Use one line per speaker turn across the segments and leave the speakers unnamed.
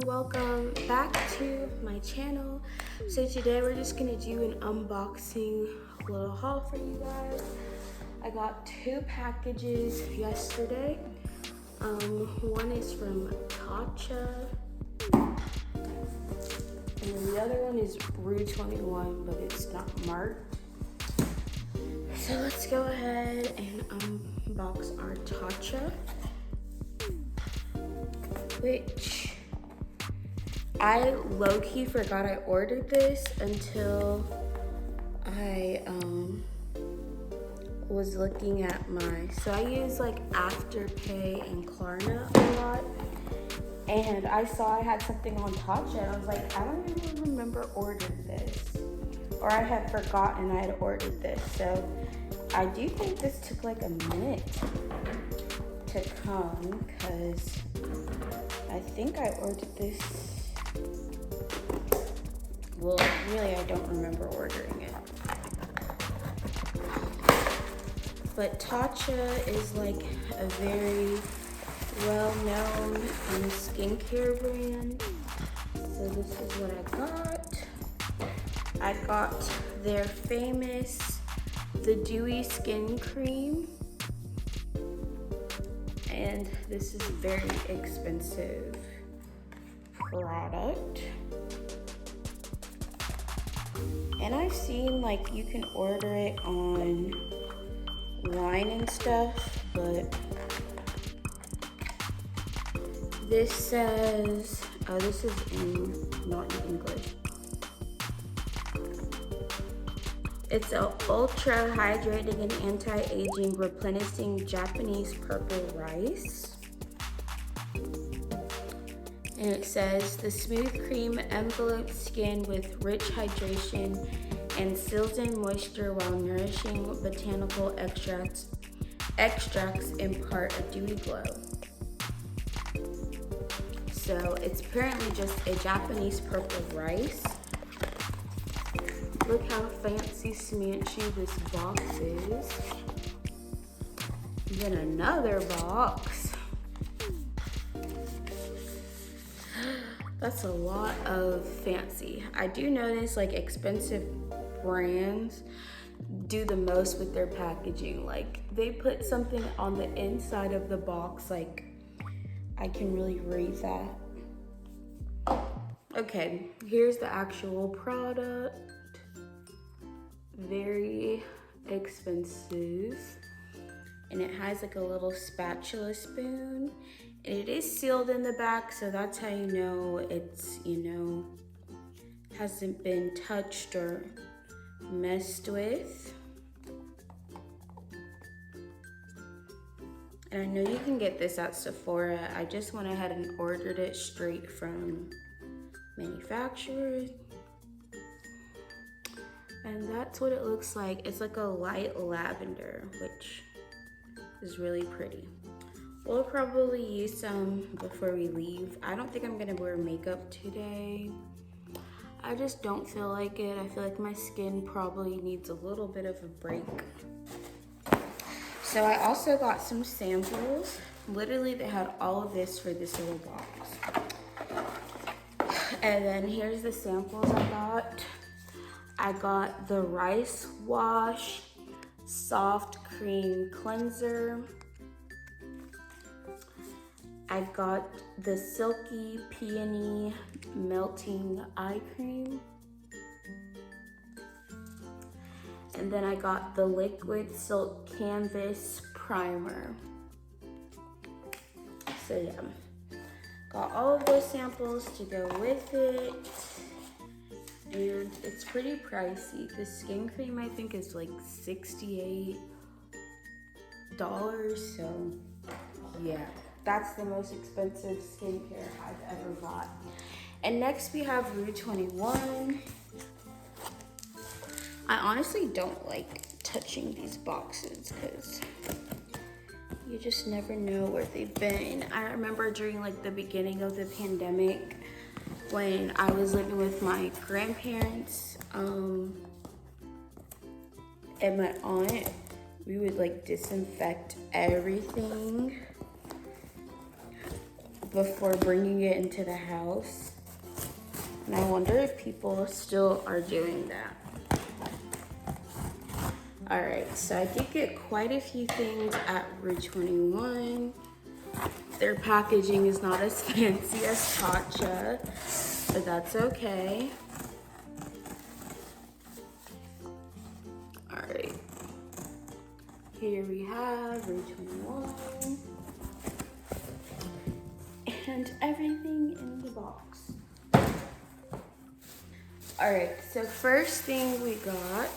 welcome back to my channel. So today we're just gonna do an unboxing little haul for you guys. I got two packages yesterday. One is from Tatcha, and then the other one is Rue 21, but it's not marked. So let's go ahead and unbox our Tatcha, which I low-key forgot I ordered this until I was looking at so I use like Afterpay and Klarna a lot, and I saw I had something on Tatcha and I was like, I don't even remember ordering this, or I had forgotten I had ordered this. So I do think this took like a minute to come because I think I ordered this. Well, really, I don't remember ordering it. But Tatcha is like a very well-known skincare brand. So this is what I got. I got their famous The Dewy Skin Cream. And this is a very expensive product. And I've seen like you can order it online and stuff, but this says, oh, this is not in English. It's an ultra hydrating and anti-aging replenishing Japanese purple rice. And it says the smooth cream envelopes skin with rich hydration and seals in moisture while nourishing botanical extracts impart a dewy glow. So it's apparently just a Japanese purple rice. Look how fancy smanchy this box is. And then another box. That's a lot of fancy. I do notice like expensive brands do the most with their packaging. Like they put something on the inside of the box, like I can really read that. Okay, here's the actual product. Very expensive. And it has like a little spatula spoon. And it is sealed in the back, so that's how you know it's, hasn't been touched or messed with. And I know you can get this at Sephora. I just went ahead and ordered it straight from manufacturer. And that's what it looks like. It's like a light lavender, which is really pretty. We'll probably use some before we leave. I don't think I'm gonna wear makeup today. I just don't feel like it. I feel like my skin probably needs a little bit of a break. So I also got some samples. Literally, they had all of this for this little box. And then here's the samples I got. I got the Rice Wash Soft Cream Cleanser. I got the Silky Peony Melting Eye Cream. And then I got the Liquid Silk Canvas Primer. So yeah, got all of those samples to go with it. And it's pretty pricey. The skin cream I think is like $68. So yeah, that's the most expensive skincare I've ever bought. And next we have Rue 21. I honestly don't like touching these boxes because you just never know where they've been. I remember during like the beginning of the pandemic when I was living with my grandparents and my aunt, we would like disinfect everything before bringing it into the house. And I wonder if people still are doing that. All right, so I did get quite a few things at Rue 21. Their packaging is not as fancy as Tatcha, but that's okay. All right, here we have Rue 21 and everything in the box. All right, so first thing we got,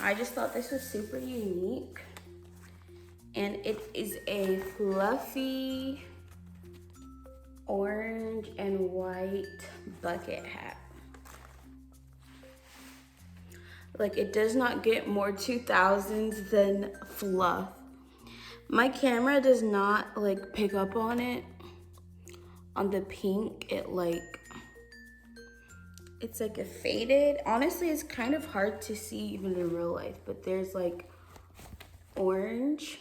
I just thought this was super unique, and it is a fluffy orange and white bucket hat. Like, it does not get more 2000s than fluff. My camera does not like pick up on it. On the pink, it's like a faded. Honestly, it's kind of hard to see even in real life, but there's like orange.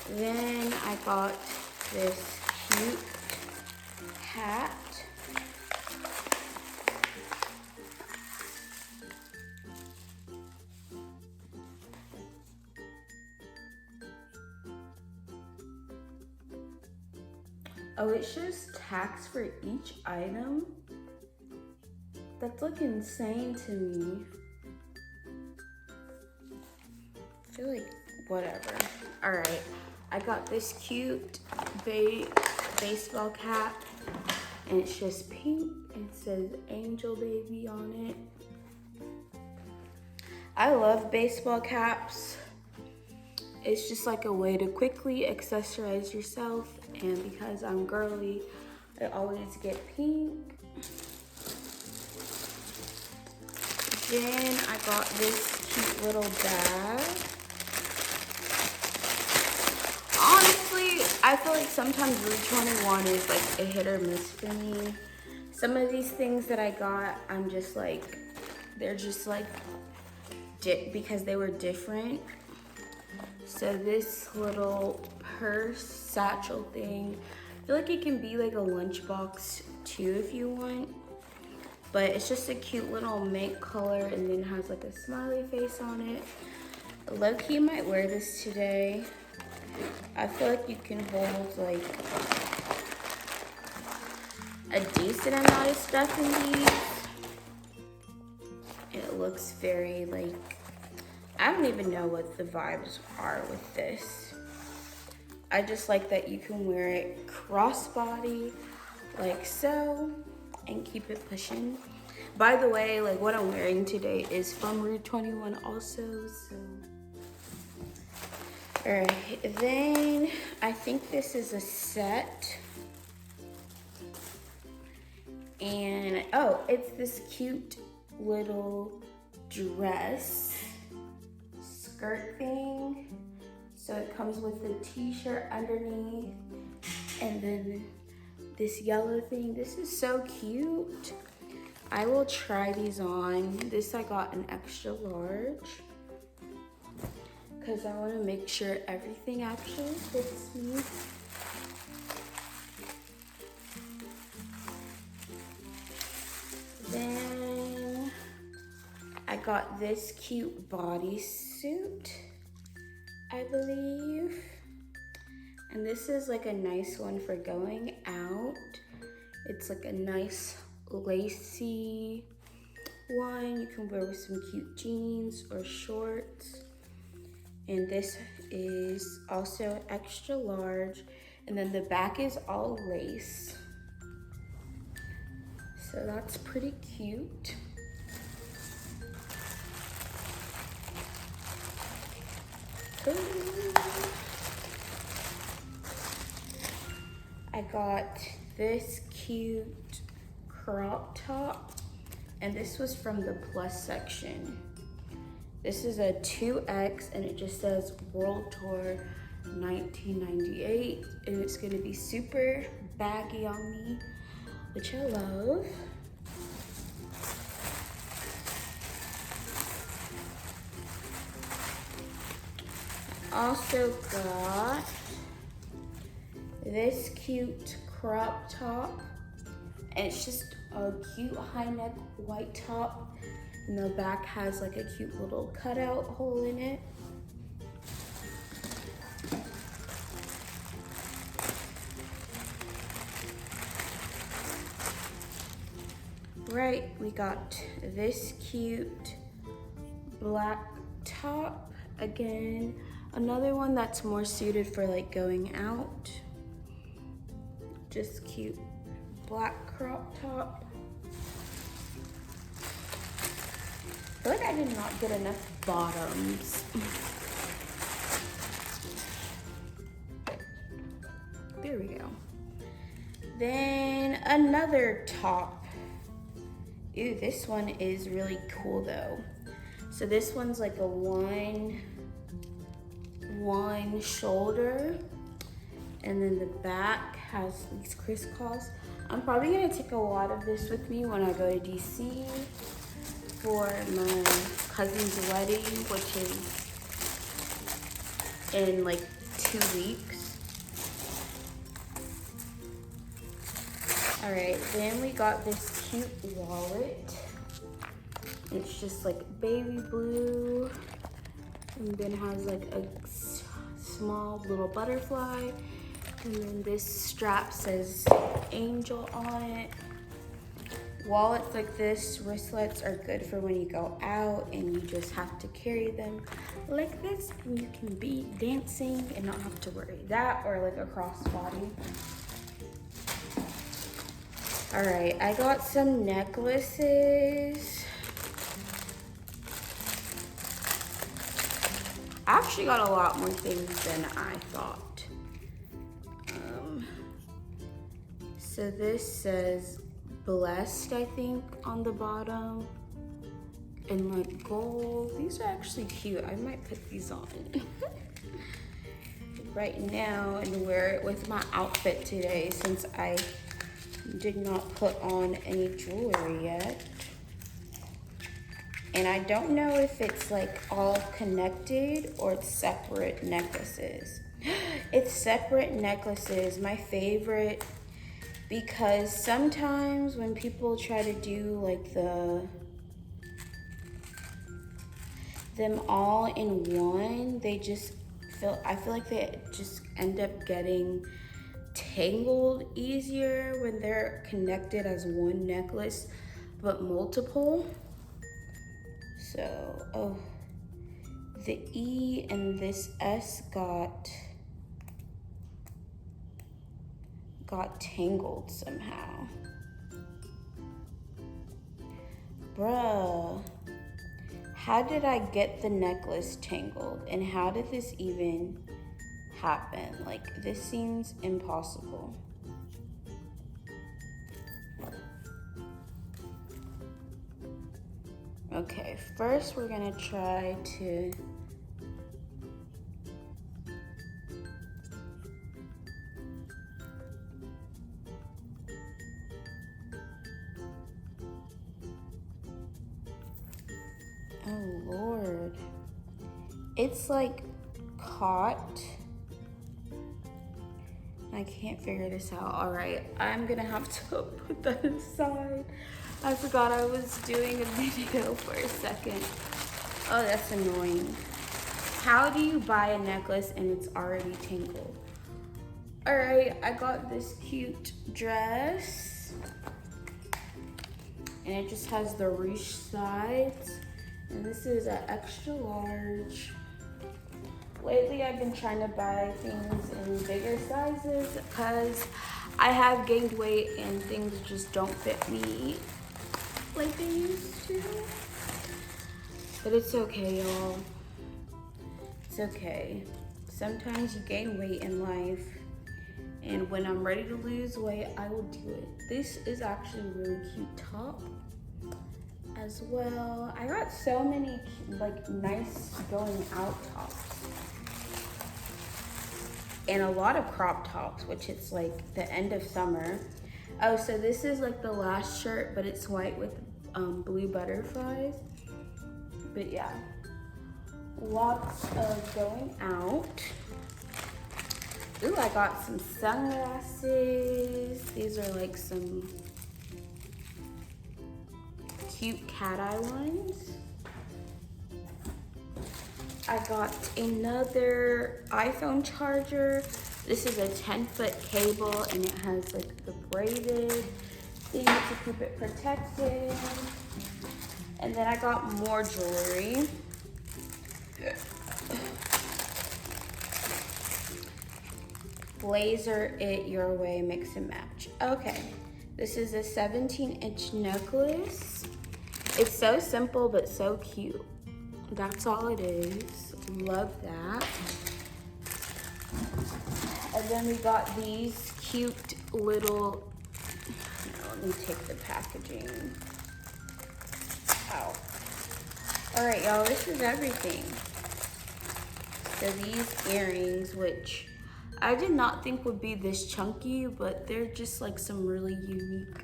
Then I got this cute hat. Oh, it shows tax for each item. That's like insane to me. I feel like whatever. All right, I got this cute baseball cap, and it's just pink. It says Angel Baby on it. I love baseball caps. It's just like a way to quickly accessorize yourself, and because I'm girly, I always get pink. Then I got this cute little bag. Honestly, I feel like sometimes Rue 21 is like a hit or miss for me. Some of these things that I got, I'm just like, they're just like, because they were different. So this little purse satchel thing, I feel like it can be like a lunchbox too if you want. But it's just a cute little mint color, and then has like a smiley face on it. Low-key might wear this today. I feel like you can hold like a decent amount of stuff in these. It looks very like, I don't even know what the vibes are with this. I just like that you can wear it crossbody like so and keep it pushing. By the way, like what I'm wearing today is from Rue 21 also, so. All right, then I think this is a set. And oh, it's this cute little dress skirt thing. So it comes with a t-shirt underneath, and then this yellow thing. This is so cute. I will try these on. This I got an extra large because I want to make sure everything actually fits me. Then I got this cute bodysuit, I believe. And this is like a nice one for going out. It's like a nice lacy one. You can wear with some cute jeans or shorts. And this is also extra large. And then the back is all lace. So that's pretty cute. Ooh. I got this cute crop top, and this was from the plus section. This is a 2X, and it just says World Tour 1998, and it's gonna be super baggy on me, which I love. also got this cute crop top. And it's just a cute high neck white top. And the back has like a cute little cutout hole in it. Right, we got this cute black top. Again, another one that's more suited for like going out. Just cute black crop top. I feel like I did not get enough bottoms. There we go. Then another top. Ooh, this one is really cool though. So this one's like a one shoulder, and then the back has these crisscross. I'm probably gonna take a lot of this with me when I go to DC for my cousin's wedding, which is in like 2 weeks. All right, then we got this cute wallet. It's just like baby blue, and then has like a small little butterfly. And then this strap says Angel on it. Wallets like this, wristlets are good for when you go out and you just have to carry them like this, and you can be dancing and not have to worry. That or like a crossbody. All right, I got some necklaces. I actually got a lot more things than I thought. So this says blessed, I think, on the bottom, and like gold. These are actually cute. I might put these on right now and wear it with my outfit today, since I did not put on any jewelry yet. And I don't know if it's like all connected or it's separate necklaces. It's separate necklaces, my favorite, because sometimes when people try to do like them all in one, they just I feel like they just end up getting tangled easier when they're connected as one necklace, but multiple. So, oh, the E and this S got tangled somehow. Bruh, how did I get the necklace tangled? And how did this even happen? Like, this seems impossible. Okay, first we're gonna try to oh Lord, it's like caught. I can't figure this out. All right, I'm gonna have to put that aside. I forgot I was doing a video for a second. Oh, that's annoying. How do you buy a necklace and it's already tangled? All right, I got this cute dress, and it just has the ruched sides, and this is an extra large. Lately, I've been trying to buy things in bigger sizes because I have gained weight and things just don't fit me like they used to. But it's okay, y'all. It's okay. Sometimes you gain weight in life, and when I'm ready to lose weight, I will do it. This is actually a really cute top as well. I got so many like nice going out tops. And a lot of crop tops, which it's like the end of summer. Oh, so this is like the last shirt, but it's white with blue butterflies. But yeah, lots of going out. Ooh, I got some sunglasses. These are like some cute cat eye ones. I got another iPhone charger. This is a 10-foot cable and it has like the braided thing to keep it protected. And then I got more jewelry. Blazer it your way, mix and match. Okay, this is a 17-inch necklace. It's so simple but so cute. That's all it is. Love that. And then we got these cute little, let me take the packaging out. All right, y'all, this is everything. So these earrings, which I did not think would be this chunky, but they're just like some really unique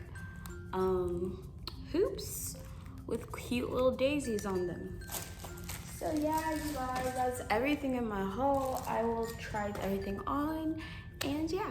hoops with cute little daisies on them. So yeah, you guys, that's everything in my haul. I will try everything on, and yeah.